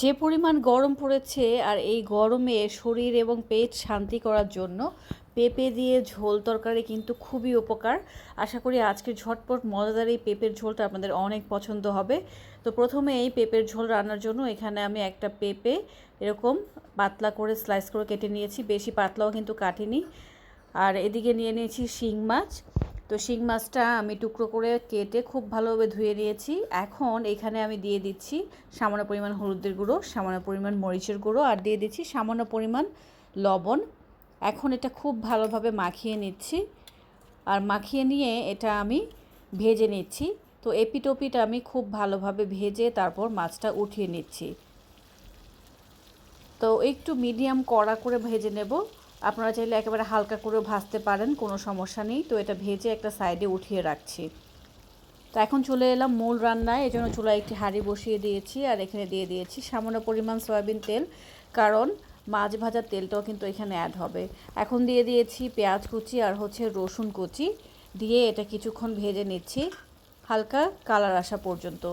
যে পরিমাণ গরম পড়েছে আর এই গরমে শরীর এবং পেট শান্তি করার জন্য পেঁপে দিয়ে ঝোল তরকারি কিন্তু খুবই উপকার। আশা করি আজকের ঝটপট মজাদার এই পেঁপের ঝোলটা আপনাদের অনেক পছন্দ হবে। তো প্রথমে এই পেঁপের ঝোল রান্নার জন্য এখানে আমি একটা পেঁপে এরকম পাতলা করে স্লাইস করে কেটে নিয়েছি, বেশি পাতলাও কিন্তু কাটিনি। আর এদিকে নিয়ে নিয়েছি শিং মাছ। তো শিং মাছটা আমি টুকরো করে কেটে খুব ভালোভাবে ধুয়ে নিয়েছি। এখন এখানে আমি দিয়ে দিচ্ছি সামান্য পরিমাণ হলুদের গুঁড়ো, সামান্য পরিমাণ মরিচের গুঁড়ো আর দিয়ে দিচ্ছি সামান্য পরিমাণ লবণ। এখন এটা খুব ভালোভাবে মাখিয়ে নিচ্ছি। আর মাখিয়ে নিয়ে এটা আমি ভেজে নিচ্ছি। তো এপিট আমি খুব ভালোভাবে ভেজে তারপর মাছটা উঠিয়ে নিচ্ছি। তো একটু মিডিয়াম কড়া করে ভেজে নেব। আপনারা চাইলে একেবারে হালকা করেও ভাজতে পারেন, কোনো সমস্যা নেই। তো এটা ভেজে একটা সাইডে উঠিয়ে রাখছি। তো এখন চলে এলাম মূল রান্নায়। এজন্য চুলায় একটি হাঁড়ি বসিয়ে দিয়েছি আর এখানে দিয়ে দিয়েছি সামান্য পরিমাণ সয়াবিন তেল, কারণ মাছ ভাজার তেলটাও কিন্তু এখানে অ্যাড হবে। এখন দিয়ে দিয়েছি পেঁয়াজ কুচি আর রসুন কুচি, দিয়ে এটা কিছুক্ষণ ভেজে নিচ্ছি হালকা কালার আসা পর্যন্ত।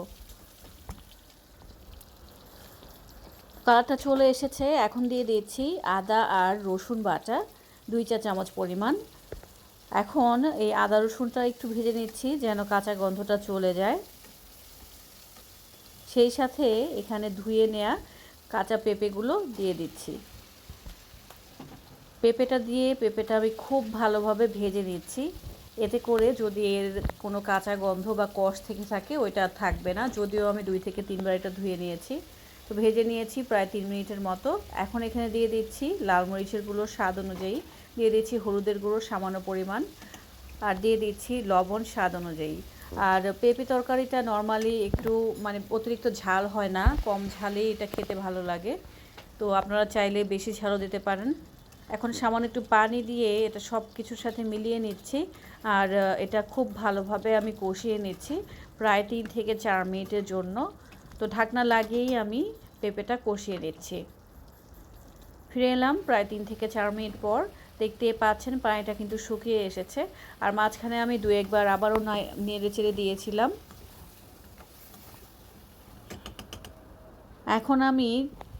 কালারটা চলে এসেছে। এখন দিয়ে দিচ্ছি আদা আর রসুন বাটা 2 চা চামচ পরিমাণ। এখন এই আদা রসুনটা একটু ভেজে নিচ্ছি যেন কাঁচা গন্ধটা চলে যায়। সেই সাথে এখানে ধুয়ে নেওয়া কাঁচা পেঁপেগুলো দিয়ে দিচ্ছি। পেঁপেটা আমি খুব ভালোভাবে ভেজে নিচ্ছি। এতে করে যদি এর কোনো কাঁচা গন্ধ বা কষ থেকে থাকে ওইটা থাকবে না। যদিও আমি 2 থেকে 3 বার এটা ধুয়ে নিয়েছি। তো ভেজে নিয়েছি প্রায় 3 মিনিটের মতো। এখন এখানে দিয়ে দিচ্ছি লাল মরিচের গুঁড়ো স্বাদ অনুযায়ী, দিয়ে দিচ্ছি হলুদের গুঁড়ো সামান্য পরিমাণ, আর দিয়ে দিচ্ছি লবণ স্বাদ অনুযায়ী। আর পেঁপে তরকারিটা নর্মালি একটু অতিরিক্ত ঝাল হয় না, কম ঝালেই এটা খেতে ভালো লাগে। তো আপনারা চাইলে বেশি ঝালও দিতে পারেন। এখন সামান্য একটু পানি দিয়ে এটা সব কিছুর সাথে মিলিয়ে নিচ্ছি। আর এটা খুব ভালোভাবে আমি কষিয়ে নিচ্ছি প্রায় 3 থেকে 4 মিনিটের জন্য। তো ঢাকনা লাগিয়েই আমি পেঁপেটা কষিয়ে নিচ্ছি। ফিরে এলাম প্রায় 3 থেকে 4 মিনিট পর। দেখতে পাচ্ছেন পানিটা কিন্তু শুকিয়ে এসেছে। আর মাঝখানে আমি 2-1 বার আবারও নেড়ে চেড়ে দিয়েছিলাম। এখন আমি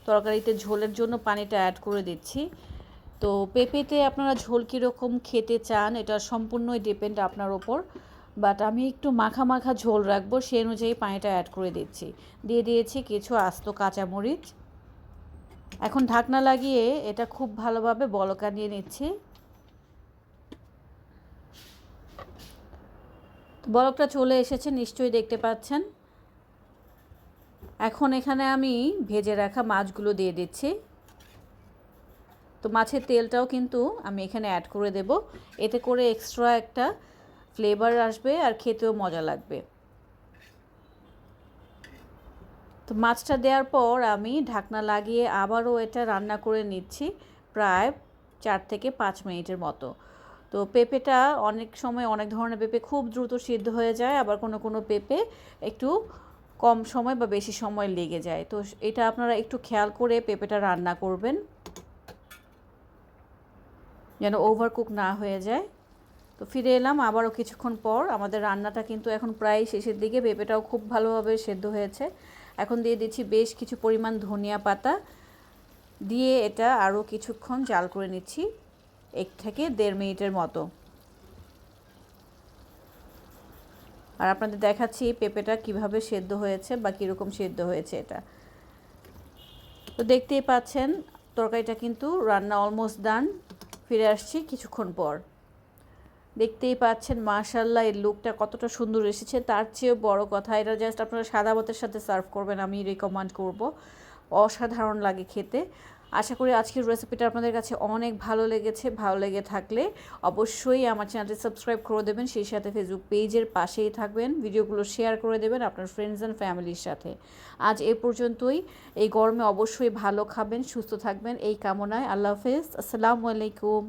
তরকারিতে ঝোলের জন্য পানিটা অ্যাড করে দিচ্ছি। তো পেঁপেতে আপনারা ঝোল কীরকম খেতে চান এটা সম্পূর্ণই ডিপেন্ড আপনার ওপর, বাট আমি একটু মাখা মাখা ঝোল রাখবো, সেই অনুযায়ী পানিটা অ্যাড করে দিচ্ছি। দিয়ে দিয়েছি কিছু আস্ত কাঁচামরিচ। এখন ঢাকনা লাগিয়ে এটা খুব ভালোভাবে বলকা নিয়ে নিচ্ছি। বলকটা চলে এসেছে নিশ্চয়ই দেখতে পাচ্ছেন। এখন এখানে আমি ভেজে রাখা মাছগুলো দিয়ে দিচ্ছি। তো মাছের তেলটাও কিন্তু আমি এখানে অ্যাড করে দেব। এতে করে এক্সট্রা একটা ফ্লেভার আসবে আর খেতেও মজা লাগবে। তো মাছটা দেওয়ার পর আমি ঢাকনা লাগিয়ে আবারও এটা রান্না করে নিচ্ছি প্রায় 4 থেকে 5 মিনিটের মতো। তো পেঁপেটা অনেক সময় অনেক ধরনের পেঁপে খুব দ্রুত সিদ্ধ হয়ে যায়, আবার কোনো পেঁপে একটু কম সময় বা বেশি সময় লেগে যায়। তো এটা আপনারা একটু খেয়াল করে পেঁপেটা রান্না করবেন যেন ওভারকুক না হয়ে যায়। তো ফিরে এলাম আবারও কিছুক্ষণ পর। আমাদের রান্নাটা কিন্তু এখন প্রায় শেষের দিকে, পেঁপেটাও খুব ভালোভাবে সেদ্ধ হয়েছে। এখন দিয়ে দিচ্ছি বেশ কিছু পরিমাণ ধনিয়া পাতা, দিয়ে এটা আরও কিছুক্ষণ জাল করে নিচ্ছি 1 থেকে 1.5 মিনিটের মতো। আর আপনাদের দেখাচ্ছি পেঁপেটা কিভাবে সেদ্ধ হয়েছে বা কীরকম সেদ্ধ হয়েছে এটা। তো দেখতেই পাচ্ছেন তরকারিটা কিন্তু রান্না অলমোস্ট ডান। ফিরে আসছি কিছুক্ষণ পর। দেখতেই পাচ্ছেন মাশাআল্লাহ এর লুকটা কতটা সুন্দর এসেছে। তার চেয়েও বড় কথা, এটা জাস্ট আপনারা সাদা ভাতের সাথে সার্ভ করবেন, আমি রেকমেন্ড করব। অসাধারণ লাগে খেতে। আশা করি আজকের রেসিপিটা আপনাদের কাছে অনেক ভালো লেগেছে। ভালো লেগে থাকলে অবশ্যই আমার চ্যানেলটি সাবস্ক্রাইব করে দেবেন, সেই সাথে ফেসবুক পেজের পাশেই থাকবেন। ভিডিওগুলো শেয়ার করে দেবেন আপনার ফ্রেন্ডস অ্যান্ড ফ্যামিলির সাথে। আজ এ পর্যন্তই। এই গরমে অবশ্যই ভালো খাবেন, সুস্থ থাকবেন এই কামনায়। আল্লাহ হাফেজ, আসসালামু আলাইকুম।